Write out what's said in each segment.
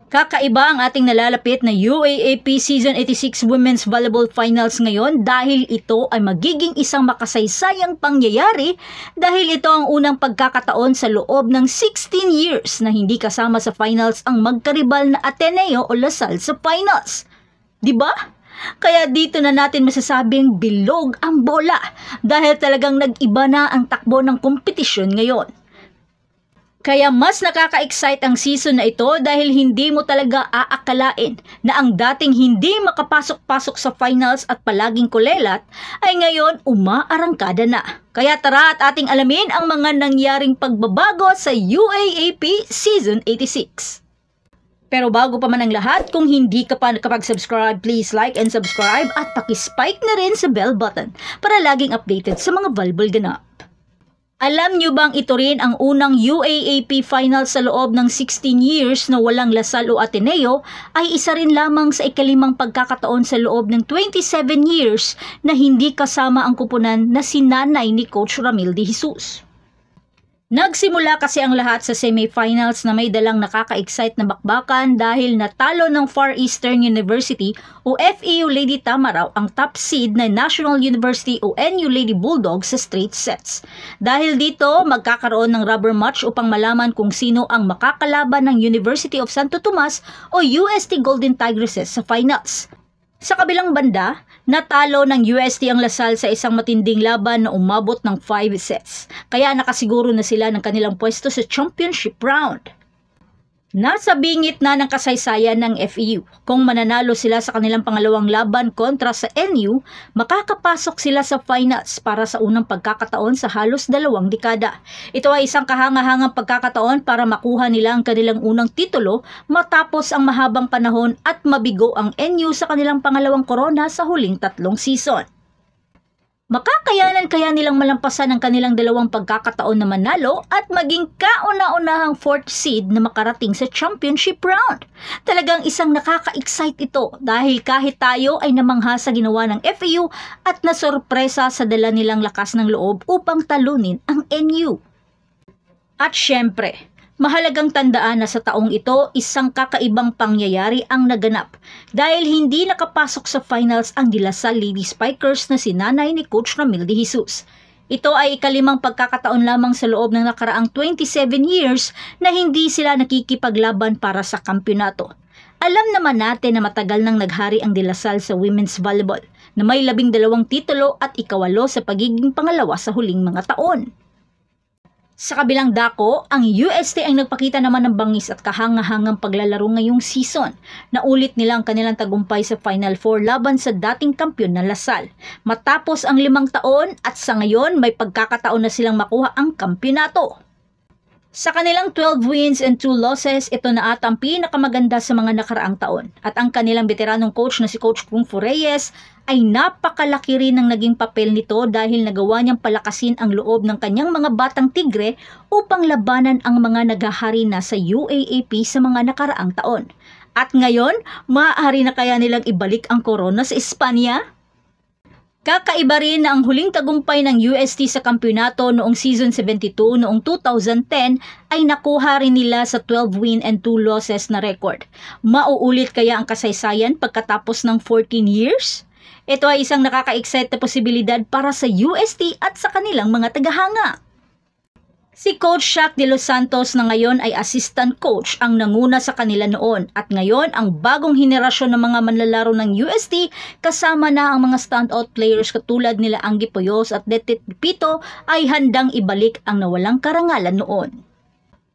Kakaiba ang ating nalalapit na UAAP Season 86 Women's Volleyball Finals ngayon dahil ito ay magiging isang makasaysayang pangyayari dahil ito ang unang pagkakataon sa loob ng 16 years na hindi kasama sa finals ang magkaribal na Ateneo o Lasal sa finals. Diba? Kaya dito na natin masasabing bilog ang bola dahil talagang nag-iba na ang takbo ng kompetisyon ngayon. Kaya mas nakaka-excite ang season na ito dahil hindi mo talaga aakalain na ang dating hindi makapasok-pasok sa finals at palaging kulelat ay ngayon umaarangkada na. Kaya tara at ating alamin ang mga nangyaring pagbabago sa UAAP Season 86. Pero bago pa man ang lahat, kung hindi ka pa nakapag-subscribe, please like and subscribe at paki-spike na rin sa bell button para laging updated sa mga volleyball ganap. Alam nyo bang ito rin ang unang UAAP final sa loob ng 16 years na walang Lasal o Ateneo ay isa rin lamang sa ikalimang pagkakataon sa loob ng 27 years na hindi kasama ang kupunan na sinanay ni Coach Ramil de Jesus. Nagsimula kasi ang lahat sa semifinals na may dalang nakaka-excite na bakbakan dahil natalo ng Far Eastern University o FEU Lady Tamaraw ang top seed na National University o NU Lady Bulldogs sa straight sets. Dahil dito, magkakaroon ng rubber match upang malaman kung sino ang makakalaban ng University of Santo Tomas o UST Golden Tigresses sa finals. Sa kabilang banda, natalo ng UST ang Lasal sa isang matinding laban na umabot ng 5 sets. Kaya nakasiguro na sila ng kanilang pwesto sa championship round. Nasa bingit na ng kasaysayan ng FEU. Kung mananalo sila sa kanilang pangalawang laban kontra sa NU, makakapasok sila sa finals para sa unang pagkakataon sa halos 2 dekada. Ito ay isang kahangahangang pagkakataon para makuha nila ang kanilang unang titulo matapos ang mahabang panahon at mabigo ang NU sa kanilang pangalawang korona sa huling 3 season. Makakayanan kaya nilang malampasan ang kanilang 2 pagkakataon na manalo at maging kauna-unahang 4th seed na makarating sa championship round. Talagang isang nakaka-excite ito dahil kahit tayo ay namangha sa ginawa ng FEU at nasorpresa sa dala nilang lakas ng loob upang talunin ang NU. At syempre, mahalagang tandaan na sa taong ito, isang kakaibang pangyayari ang naganap dahil hindi nakapasok sa finals ang De La Salle Lady Spikers na sinanay ni Coach Ramil de Jesus. Ito ay ikalimang pagkakataon lamang sa loob ng nakaraang 27 years na hindi sila nakikipaglaban para sa kampyonato. Alam naman natin na matagal nang naghari ang De La Salle sa women's volleyball na may 12 titulo at 8 sa pagiging pangalawa sa huling mga taon. Sa kabilang dako, ang UST ay nagpakita naman ng bangis at kahangahangang paglalaro ngayong season. Naulit nila ang kanilang tagumpay sa Final Four laban sa dating kampyon na Lasal. Matapos ang 5 taon at sa ngayon may pagkakataon na silang makuha ang kampyonato. Sa kanilang 12 wins and 2 losses, ito na ata ang pinakamaganda sa mga nakaraang taon. At ang kanilang veteranong coach na si Coach Kung Fu Reyes ay napakalaki rin ng naging papel nito dahil nagawa niyang palakasin ang loob ng kanyang mga batang tigre upang labanan ang mga naghahari na sa UAAP sa mga nakaraang taon. At ngayon, maaari na kaya nilang ibalik ang korona sa Espanya? Kakaiba rin na ang huling tagumpay ng UST sa kampyonato noong Season 72 noong 2010 ay nakuha rin nila sa 12 win and 2 losses na record. Mauulit kaya ang kasaysayan pagkatapos ng 14 years? Ito ay isang nakaka-excite na posibilidad para sa UST at sa kanilang mga tagahanga. Si Coach Shaq de los Santos na ngayon ay assistant coach ang nanguna sa kanila noon at ngayon ang bagong henerasyon ng mga manlalaro ng UST kasama na ang mga standout players katulad nila Anggi Poyos at Detit Pito ay handang ibalik ang nawalang karangalan noon.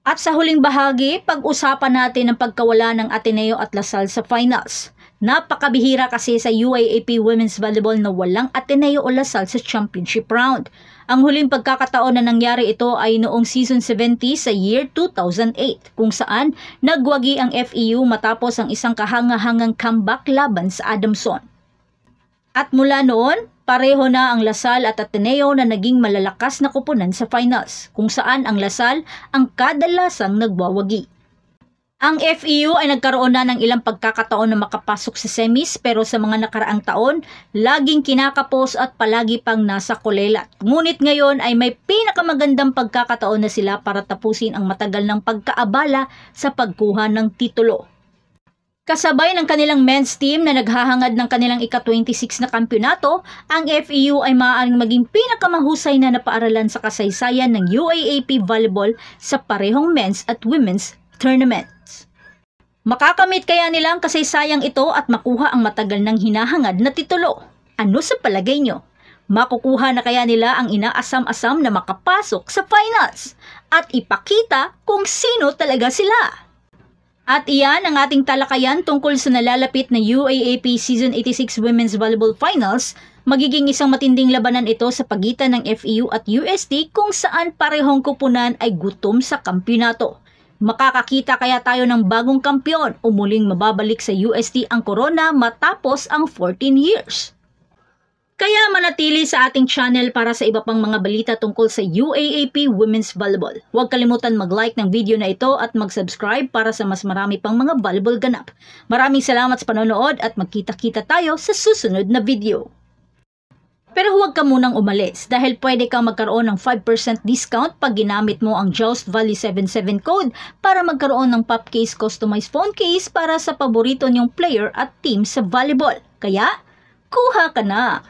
At sa huling bahagi, pag-usapan natin ang pagkawala ng Ateneo at Lasal sa finals. Napakabihira kasi sa UAAP Women's Volleyball na walang Ateneo o Lasal sa championship round. Ang huling pagkakataon na nangyari ito ay noong Season 70 sa year 2008 kung saan nagwagi ang FEU matapos ang isang kahangahangang comeback laban sa Adamson. At mula noon, pareho na ang Lasal at Ateneo na naging malalakas na kupunan sa finals kung saan ang Lasal ang kadalasang nagwawagi. Ang FEU ay nagkaroon na ng ilang pagkakataon na makapasok sa semis pero sa mga nakaraang taon, laging kinakapos at palagi pang nasa kulelat. Ngunit ngayon ay may pinakamagandang pagkakataon na sila para tapusin ang matagal ng pagkaabala sa pagkuha ng titulo. Kasabay ng kanilang men's team na naghahangad ng kanilang ika-26 na kampyonato, ang FEU ay maaaring maging pinakamahusay na napaaralan sa kasaysayan ng UAAP Volleyball sa parehong men's at women's tournaments. Makakamit kaya nila ang kasaysayang ito at makuha ang matagal ng hinahangad na titulo? Ano sa palagay nyo? Makukuha na kaya nila ang inaasam-asam na makapasok sa finals at ipakita kung sino talaga sila? At iyan ang ating talakayan tungkol sa nalalapit na UAAP Season 86 Women's Volleyball Finals. Magiging isang matinding labanan ito sa pagitan ng FEU at UST kung saan parehong kupunan ay gutom sa kampyonato. Makakakita kaya tayo ng bagong kampyon o muling mababalik sa UST ang korona matapos ang 14 years? Kaya manatili sa ating channel para sa iba pang mga balita tungkol sa UAAP Women's Volleyball. Huwag kalimutan mag-like ng video na ito at mag-subscribe para sa mas marami pang mga volleyball ganap. Maraming salamat sa panonood at magkita-kita tayo sa susunod na video. Pero huwag ka munang umalis dahil pwede kang magkaroon ng 5% discount pag ginamit mo ang Joust Valley 77 code para magkaroon ng pop case customized phone case para sa paborito niyong player at team sa volleyball. Kaya, kuha ka na!